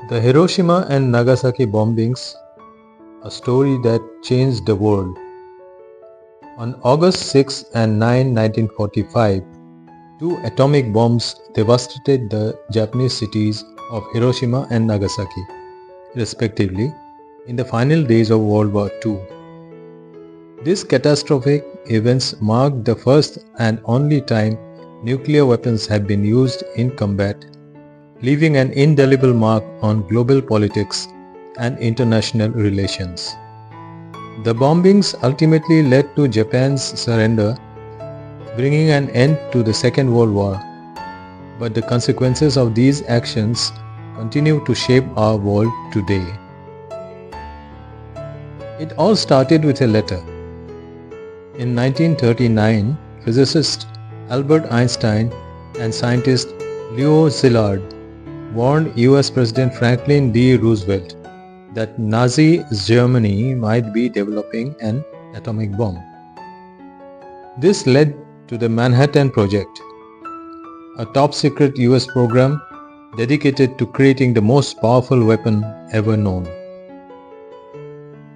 The Hiroshima and Nagasaki bombings, a story that changed the world. On August 6 and 9, 1945, two atomic bombs devastated the Japanese cities of Hiroshima and Nagasaki, respectively, in the final days of World War II. These catastrophic events marked the first and only time nuclear weapons have been used in combat, leaving an indelible mark on global politics and international relations. The bombings ultimately led to Japan's surrender, bringing an end to the Second World War. But the consequences of these actions continue to shape our world today. It all started with a letter. In 1939, physicist Albert Einstein and scientist Leo Szilard warned US President Franklin D. Roosevelt that Nazi Germany might be developing an atomic bomb. This led to the Manhattan Project, a top-secret US program dedicated to creating the most powerful weapon ever known.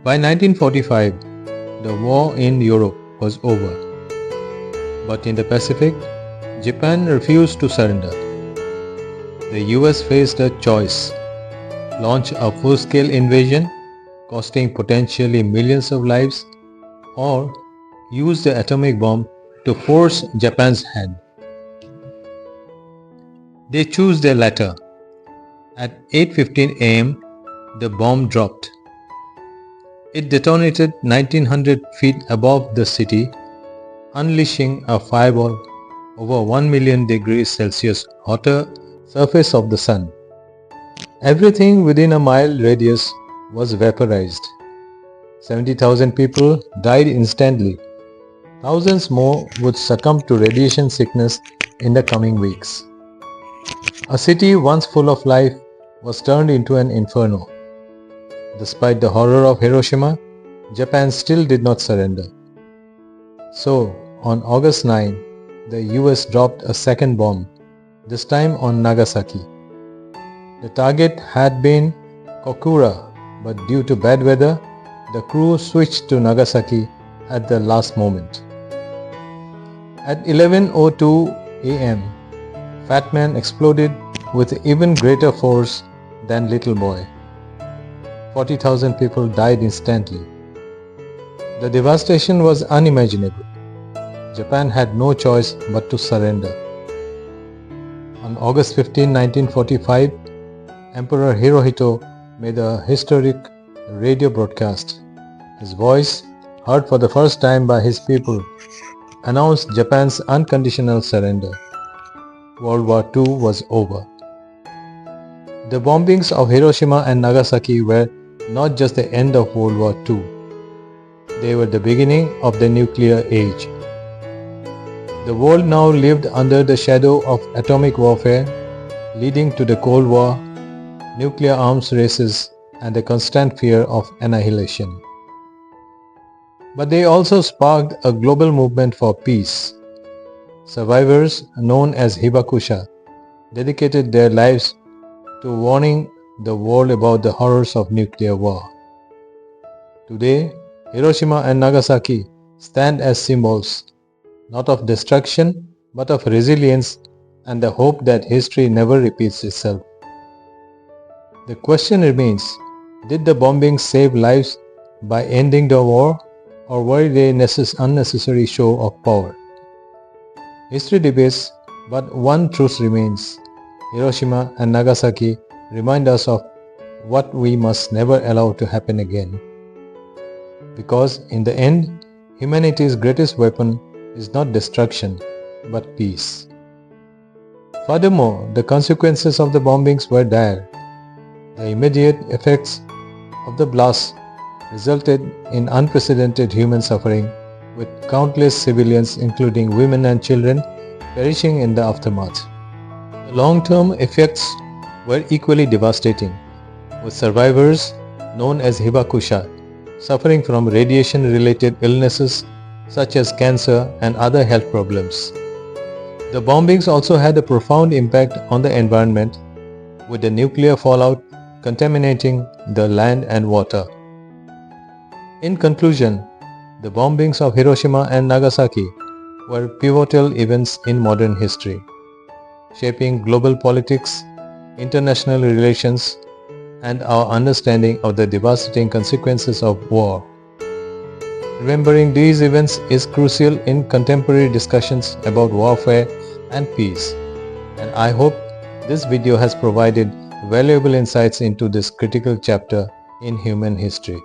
By 1945, the war in Europe was over. But in the Pacific, Japan refused to surrender. The US faced a choice: launch a full-scale invasion, costing potentially millions of lives, or use the atomic bomb to force Japan's hand. They chose the latter. At 8:15 am, the bomb dropped. It detonated 1900 feet above the city, unleashing a fireball over 1 million degrees Celsius hotter surface of the sun. Everything within a mile radius was vaporized. 70,000 people died instantly. Thousands more would succumb to radiation sickness in the coming weeks. A city once full of life was turned into an inferno. Despite the horror of Hiroshima, Japan still did not surrender. So, on August 9, the US dropped a second bomb, this time on Nagasaki. The target had been Kokura, but due to bad weather, the crew switched to Nagasaki at the last moment. At 11:02 am, Fat Man exploded with even greater force than Little Boy. 40,000 people died instantly. The devastation was unimaginable. Japan had no choice but to surrender. On August 15, 1945, Emperor Hirohito made a historic radio broadcast. His voice, heard for the first time by his people, announced Japan's unconditional surrender. World War II was over. The bombings of Hiroshima and Nagasaki were not just the end of World War II. They were the beginning of the nuclear age. The world now lived under the shadow of atomic warfare, leading to the Cold War, nuclear arms races, and the constant fear of annihilation. But they also sparked a global movement for peace. Survivors, known as hibakusha, dedicated their lives to warning the world about the horrors of nuclear war. Today, Hiroshima and Nagasaki stand as symbols, not of destruction, but of resilience and the hope that history never repeats itself. The question remains, did the bombings save lives by ending the war, or were they unnecessary show of power? History debates, but one truth remains. Hiroshima and Nagasaki remind us of what we must never allow to happen again. Because in the end, humanity's greatest weapon is not destruction, but peace. Furthermore, the consequences of the bombings were dire. The immediate effects of the blast resulted in unprecedented human suffering, with countless civilians, including women and children, perishing in the aftermath. The long-term effects were equally devastating, with survivors, known as hibakusha, suffering from radiation-related illnesses such as cancer and other health problems. The bombings also had a profound impact on the environment, with the nuclear fallout contaminating the land and water. In conclusion, the bombings of Hiroshima and Nagasaki were pivotal events in modern history, shaping global politics, international relations, and our understanding of the devastating consequences of war. Remembering these events is crucial in contemporary discussions about warfare and peace, and I hope this video has provided valuable insights into this critical chapter in human history.